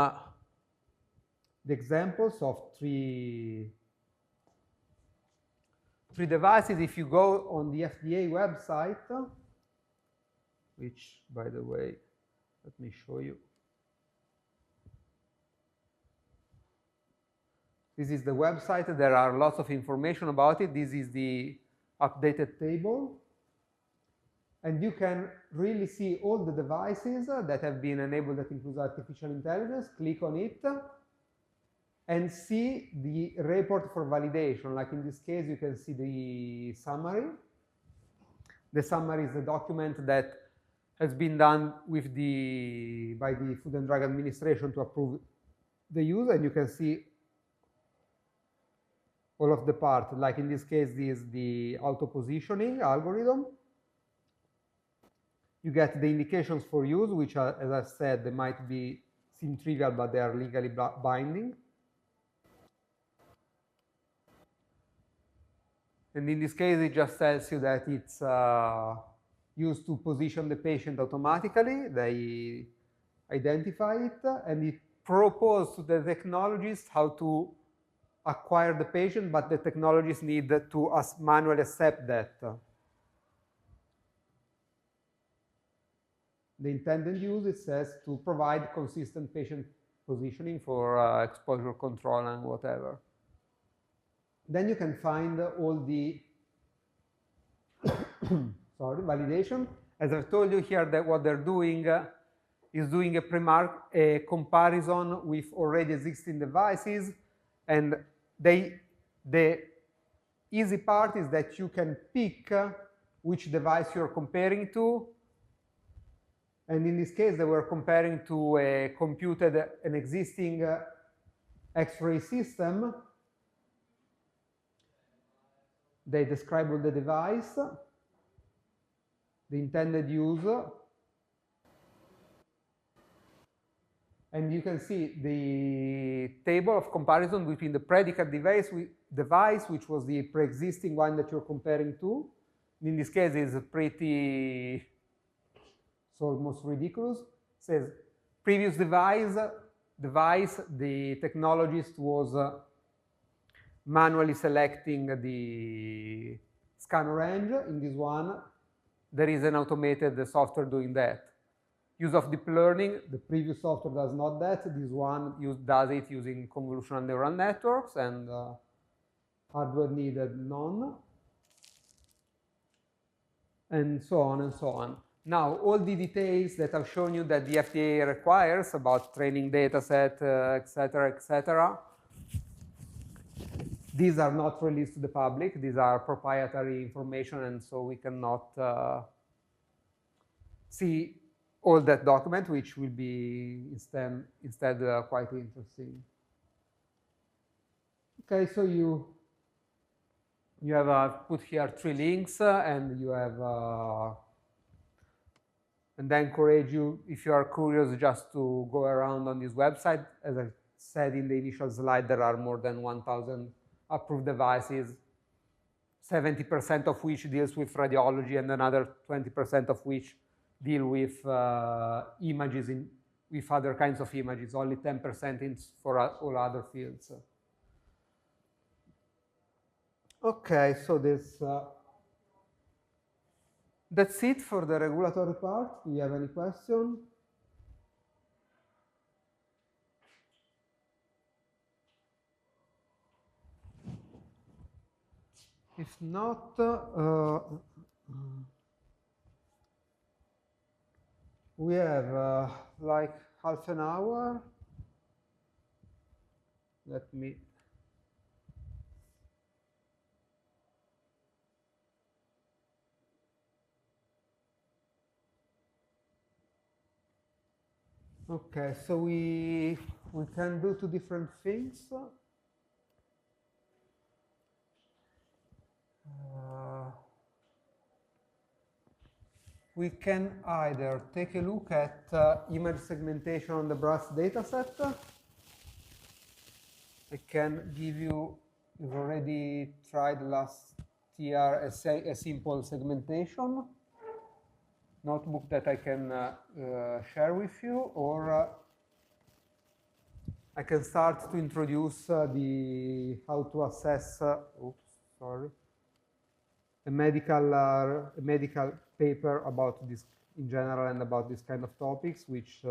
the examples of three devices. If you go on the FDA website, which, by the way, let me show you. This is the website. There are lots of information about it. This is the updated table. And you can really see all the devices that have been enabled that includes artificial intelligence. Click on it and see the report for validation. Like in this case, you can see the summary. The summary is the document that has been done by the Food and Drug Administration to approve the use, and you can see all of the parts. Like in this case, this is the auto positioning algorithm. You get the indications for use, which are, as I said, they might seem trivial, but they are legally binding. And in this case, it just tells you that it's used to position the patient automatically. They identify it, and it proposes to the technologists how to acquire the patient, but the technologists need to manually accept that. The intended use, it says, to provide consistent patient positioning for exposure control and whatever. Then you can find all the validation. As I've told you here, that what they're doing is doing a comparison with already existing devices And the easy part is that you can pick which device you're comparing to. And in this case, they were comparing to an existing X-ray system. They describe all the device, the intended use, and you can see the table of comparison between the predicate device, which was the pre-existing one that you're comparing to. In this case, it's pretty, it's almost ridiculous. It says previous device, the technologist was manually selecting the scanner range. In this one, there is an automated software doing that. Use of deep learning, the previous software does not that. This one does it using convolutional neural networks, and hardware needed none, and so on and so on. Now, all the details that I've shown you that the FDA requires about training data set, etc., these are not released to the public. These are proprietary information, and so we cannot see all that document, which will be instead quite interesting. Okay, so you have put here 3 links, and you have, and I encourage you, if you are curious, just to go around on this website. As I said in the initial slide, there are more than 1,000 approved devices, 70% of which deals with radiology, and another 20% of which deal with images with other kinds of images, only 10% for all other fields. Okay, so that's it for the regulatory part. Do you have any question? If not, we have like half an hour. Let me. Okay, so we can do 2 different things. We can either take a look at image segmentation on the BRAS dataset. I can give you, we've already tried last year a simple segmentation notebook that I can share with you, or I can start to introduce how to assess, a medical paper about this in general and about this kind of topics, which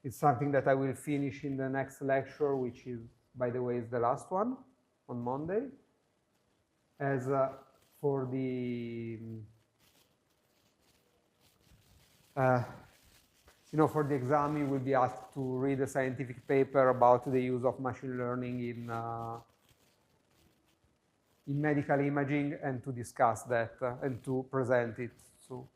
is something that I will finish in the next lecture, which is, by the way, is the last one on Monday. As for the for the exam, you will be asked to read a scientific paper about the use of machine learning in medical imaging, and to discuss that and to present it. So,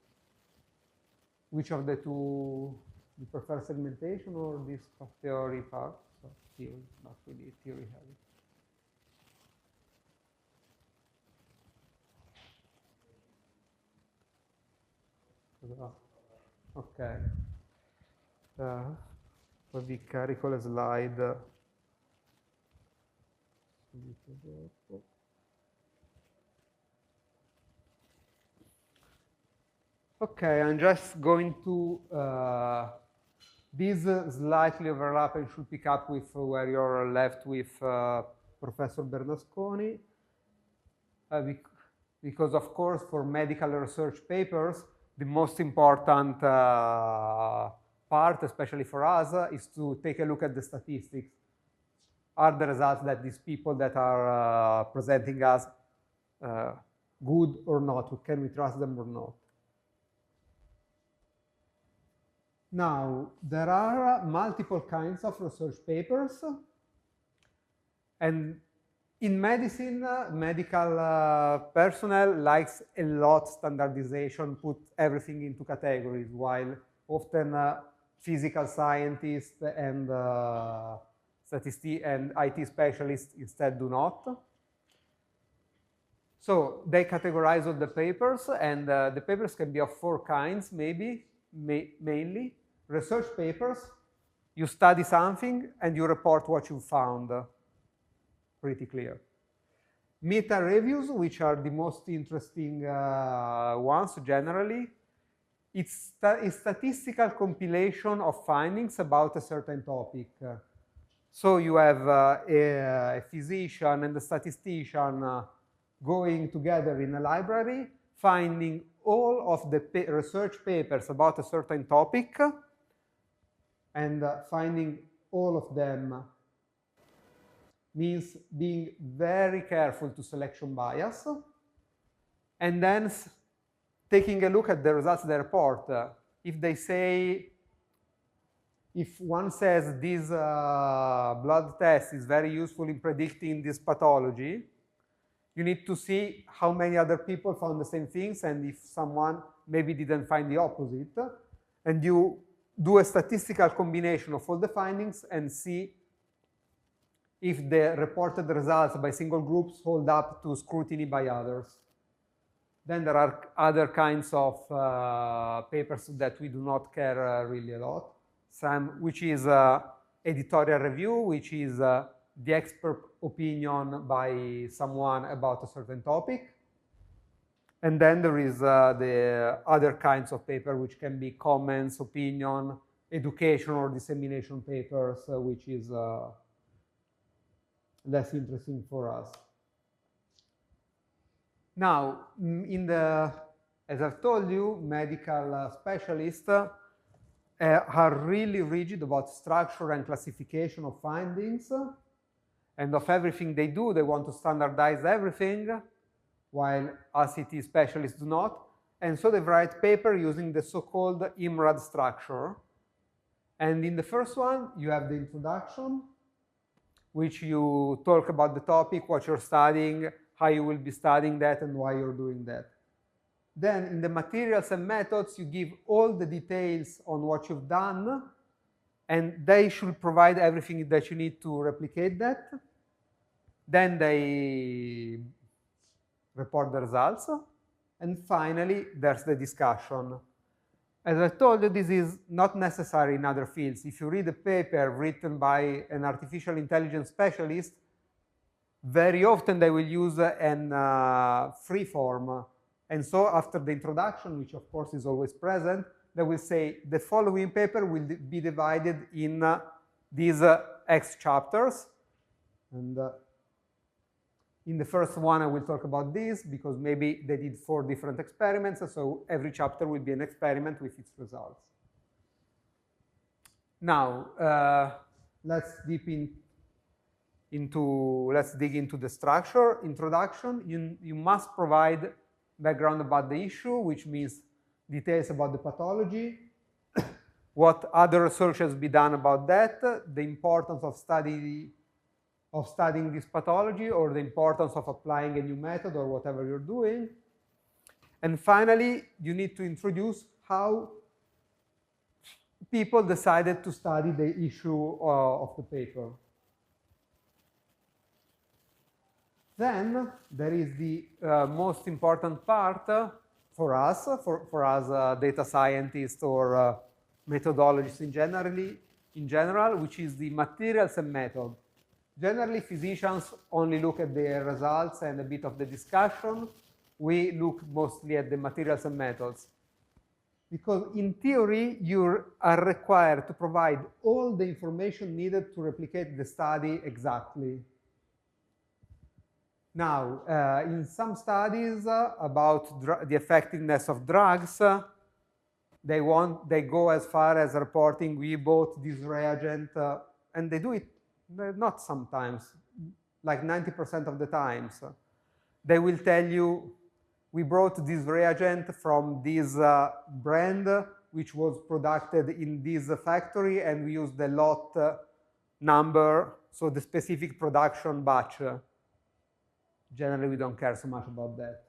which of the 2 you prefer, segmentation or this theory part? So, theory, not really theory heavy. Ok, poi vi carico le slide subito dopo. Okay, I'm just going to, these slightly overlap and should pick up with where you're left with Professor Bernasconi, because of course for medical research papers, the most important part, especially for us, is to take a look at the statistics. Are the results that these people that are presenting us good or not? Can we trust them or not? Now, there are multiple kinds of research papers. And in medicine, medical personnel likes a lot standardization, put everything into categories, while often physical scientists and statisticians and IT specialists instead do not. So they categorize all the papers, and the papers can be of 4 kinds, mainly. Research papers, you study something and you report what you found. Pretty clear. Meta reviews, which are the most interesting ones generally. It's a statistical compilation of findings about a certain topic. So you have a physician and a statistician going together in a library, finding all of the research papers about a certain topic, and finding all of them means being very careful to selection bias, and then taking a look at the results of the report. If they say, if one says this blood test is very useful in predicting this pathology, you need to see how many other people found the same things, and if someone maybe didn't find the opposite, and you do a statistical combination of all the findings and see if the reported results by single groups hold up to scrutiny by others. Then there are other kinds of papers that we do not care really a lot. Some, which is editorial review, which is the expert opinion by someone about a certain topic. And then there is the other kinds of paper, which can be comments, opinion, education or dissemination papers, which is less interesting for us. Now, as I've told you, medical specialists are really rigid about structure and classification of findings, and of everything they do. They want to standardize everything, while RCT specialists do not. And so they write paper using the so-called IMRAD structure. And in the first one, you have the introduction, which you talk about the topic, what you're studying, how you will be studying that, and why you're doing that. Then in the materials and methods, you give all the details on what you've done, and they should provide everything that you need to replicate that. Then they report the results. And finally, there's the discussion. As I told you, this is not necessary in other fields. If you read a paper written by an artificial intelligence specialist, very often they will use a free form. And so after the introduction, which of course is always present, they will say the following paper will be divided in these X chapters. And in the first one, I will talk about this because maybe they did 4 different experiments. So every chapter will be an experiment with its results. Now, let's dig into the structure. Introduction, you must provide background about the issue, which means details about the pathology, what other research has been done about that, the importance of studying this pathology, or the importance of applying a new method or whatever you're doing. And finally, you need to introduce how people decided to study the issue of the paper. Then there is the most important part for us data scientists or methodologists in general, which is the materials and method. Generally, physicians only look at the results and a bit of the discussion. We look mostly at the materials and methods. Because in theory, you are required to provide all the information needed to replicate the study exactly. Now, in some studies about the effectiveness of drugs, they go as far as reporting, we bought this reagent, and they do it not sometimes, like 90% of the times. They will tell you, we brought this reagent from this brand, which was produced in this factory, and we used the lot number, So the specific production batch, generally we don't care so much about that.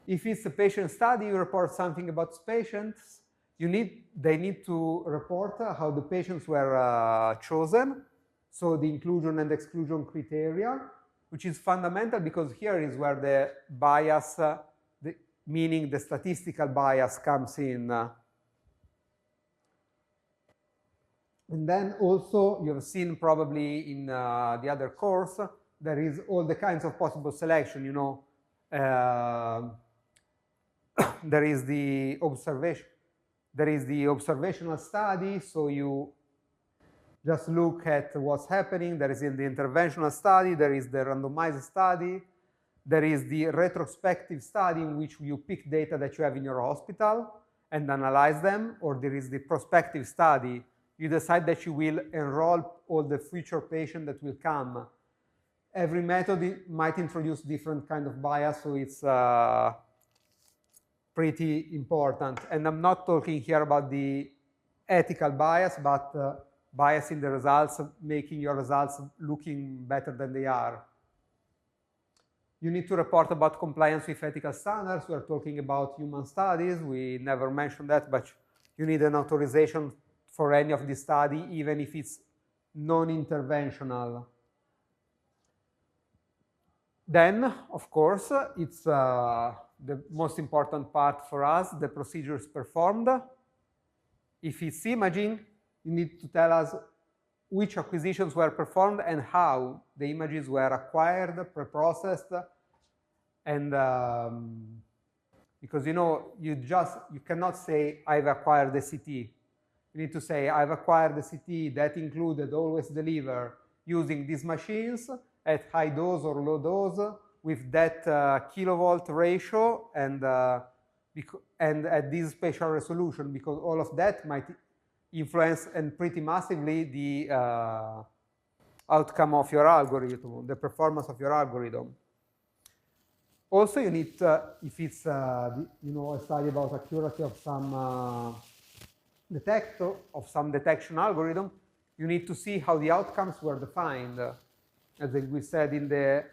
If it's a patient study, you report something about patients. They need to report how the patients were chosen, so the inclusion and exclusion criteria, which is fundamental because here is where the bias, meaning the statistical bias, comes in. And then also, you have seen probably in the other course, there is all the kinds of possible selection, you know. There is the observational study, so you just look at what's happening. There is the interventional study, there is the randomized study, there is the retrospective study in which you pick data that you have in your hospital and analyze them, or there is the prospective study. You decide that you will enroll all the future patients that will come. Every method might introduce different kind of bias, so it's pretty important. And I'm not talking here about the ethical bias, but bias in the results, making your results looking better than they are. You need to report about compliance with ethical standards. We're talking about human studies. We never mentioned that, but you need an authorization for any of the study, even if it's non-interventional. Then, of course, it's the most important part for us, the procedures performed. If it's imaging, you need to tell us which acquisitions were performed and how the images were acquired, pre-processed, and because, you know, you cannot say I've acquired the CT. You need to say I've acquired the CT that included always deliver using these machines at high dose or low dose with that kilovolt ratio and at this spatial resolution, because all of that might influence and pretty massively the outcome of your algorithm, the performance of your algorithm. Also, you need, if it's you know, a study about accuracy of some detection algorithm, you need to see how the outcomes were defined. As we said in the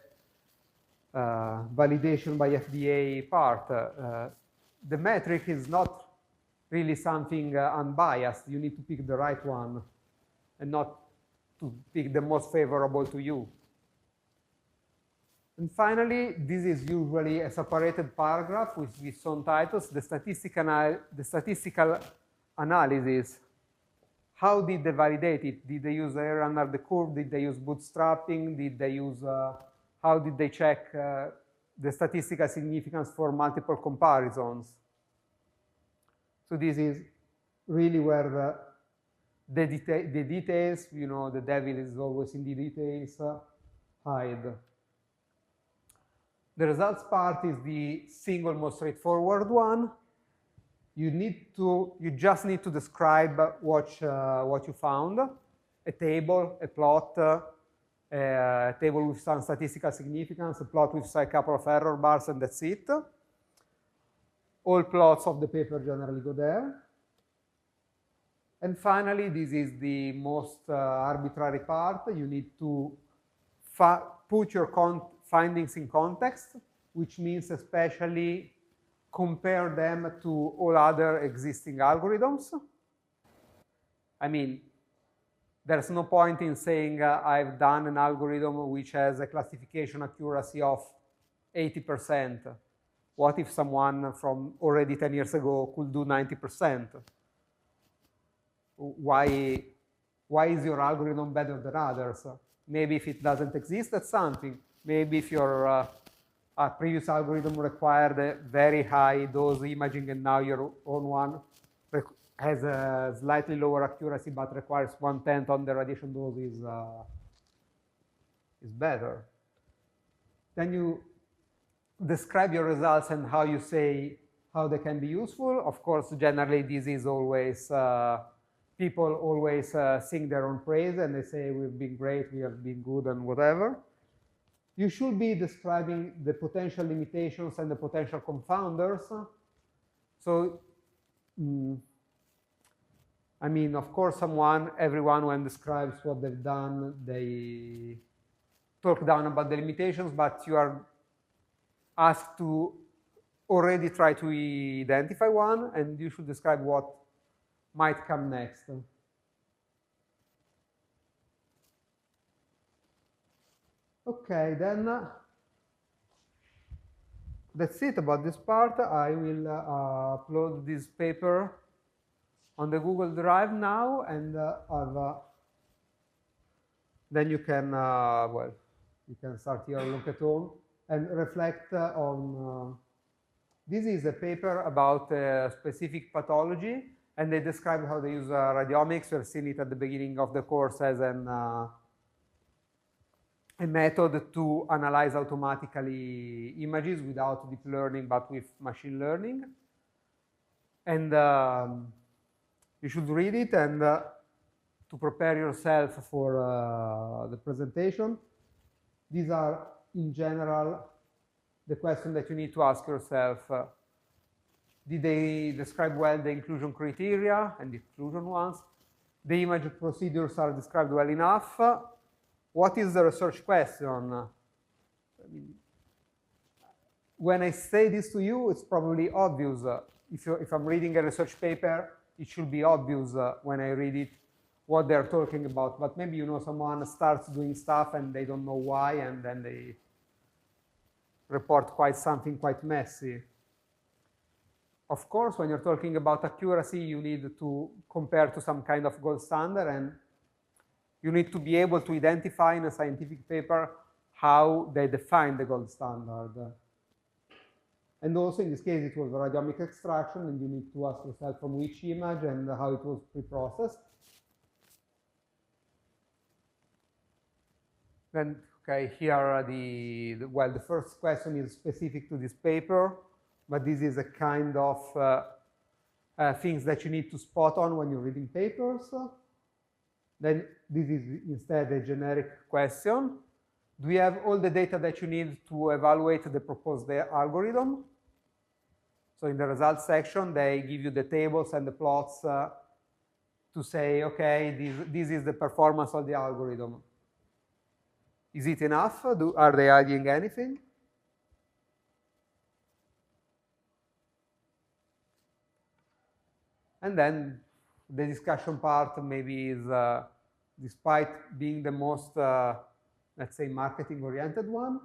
validation by FDA part, the metric is not really something unbiased. You need to pick the right one and not to pick the most favorable to you. And finally, this is usually a separated paragraph with its own titles, the statistical analysis. How did they validate it? Did they use area under the curve? Did they use bootstrapping? Did they use, how did they check the statistical significance for multiple comparisons? So this is really where the details, you know, the devil is always in the details, hide. The results part is the single most straightforward one. You just need to describe what you found, a table, a plot, a table with some statistical significance, a plot with a couple of error bars, and that's it. All plots of the paper generally go there. And finally, this is the most arbitrary part. You need to put your findings in context, which means especially compare them to all other existing algorithms. I mean, there's no point in saying I've done an algorithm which has a classification accuracy of 80%. What if someone from already 10 years ago could do 90%? Why is your algorithm better than others? Maybe if it doesn't exist, that's something. Maybe if your previous algorithm required a very high dose imaging and now your own one has a slightly lower accuracy but requires 1/10 on the radiation dose is better. Then you describe your results and how you say how they can be useful. Of course, generally this is always, people always sing their own praise and they say we've been great, we have been good and whatever. You should be describing the potential limitations and the potential confounders. So, I mean, of course, everyone when describes what they've done, they talk down about the limitations, but you are asked to already try to identify one, and you should describe what might come next. Okay, then that's it about this part. I will upload this paper on the Google Drive now, and then you can, well, you can start your look at home and reflect on. This is a paper about a specific pathology, and they describe how they use radiomics. We've seen it at the beginning of the course as a method to analyze automatically images without deep learning, but with machine learning. And you should read it, and to prepare yourself for the presentation. These are, in general, the question that you need to ask yourself. Did they describe well the inclusion criteria and the exclusion ones? The image procedures are described well enough. What is the research question? I mean, when I say this to you, it's probably obvious. If I'm reading a research paper, it should be obvious when I read it what they're talking about. But maybe, you know, someone starts doing stuff and they don't know why, and then they report something quite messy. Of course, when you're talking about accuracy, you need to compare to some kind of gold standard, and you need to be able to identify in a scientific paper how they define the gold standard. And also, in this case, it was radiomic extraction, and you need to ask yourself from which image and how it was pre-processed. Then, okay, here are well, the first question is specific to this paper, but this is a kind of things that you need to spot on when you're reading papers. Then this is instead a generic question. Do you have all the data that you need to evaluate the proposed algorithm? So in the results section, they give you the tables and the plots to say, okay, this is the performance of the algorithm. Is it enough? Are they adding anything? And then the discussion part maybe is, despite being the most, let's say, marketing-oriented one,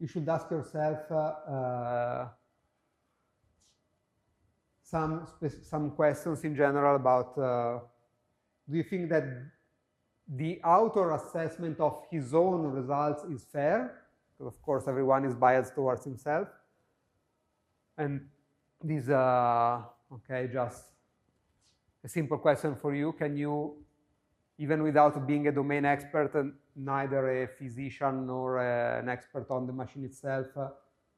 you should ask yourself some questions in general about, do you think that the author assessment of his own results is fair? Because of course everyone is biased towards himself. And this, okay, just a simple question for you. Can you, even without being a domain expert, neither a physician nor an expert on the machine itself,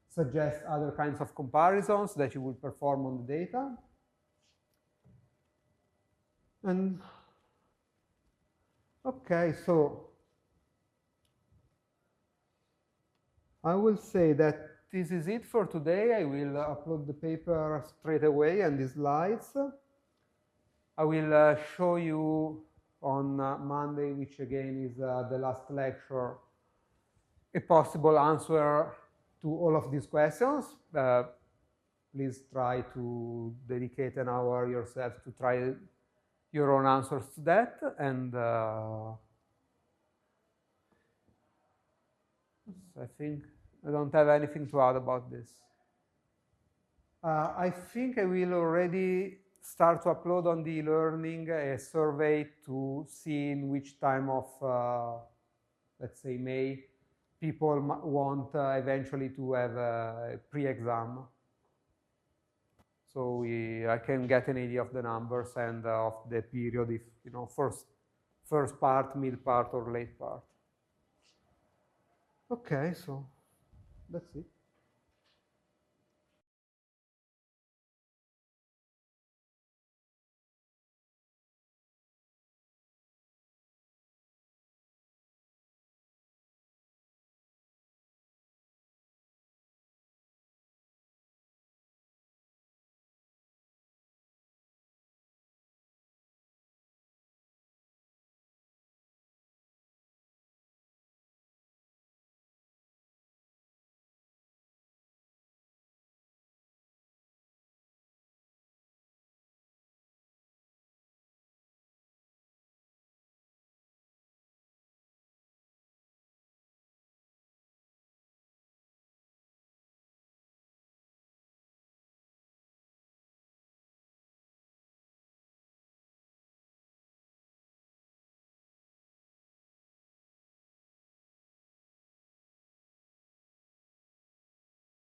suggest other kinds of comparisons that you will perform on the data? And okay, so I will say that this is it for today. I will upload the paper straight away and the slides. I will show you on Monday, which again is the last lecture, a possible answer to all of these questions. Please try to dedicate an hour yourself to try your own answers to that, and I think I don't have anything to add about this. I think I will already start to upload on the e-learning a survey to see in which time of, let's say, May, people want eventually to have a pre-exam. So I can get an idea of the numbers and of the period, if, you know, first part, mid part, or late part. Okay, so that's it.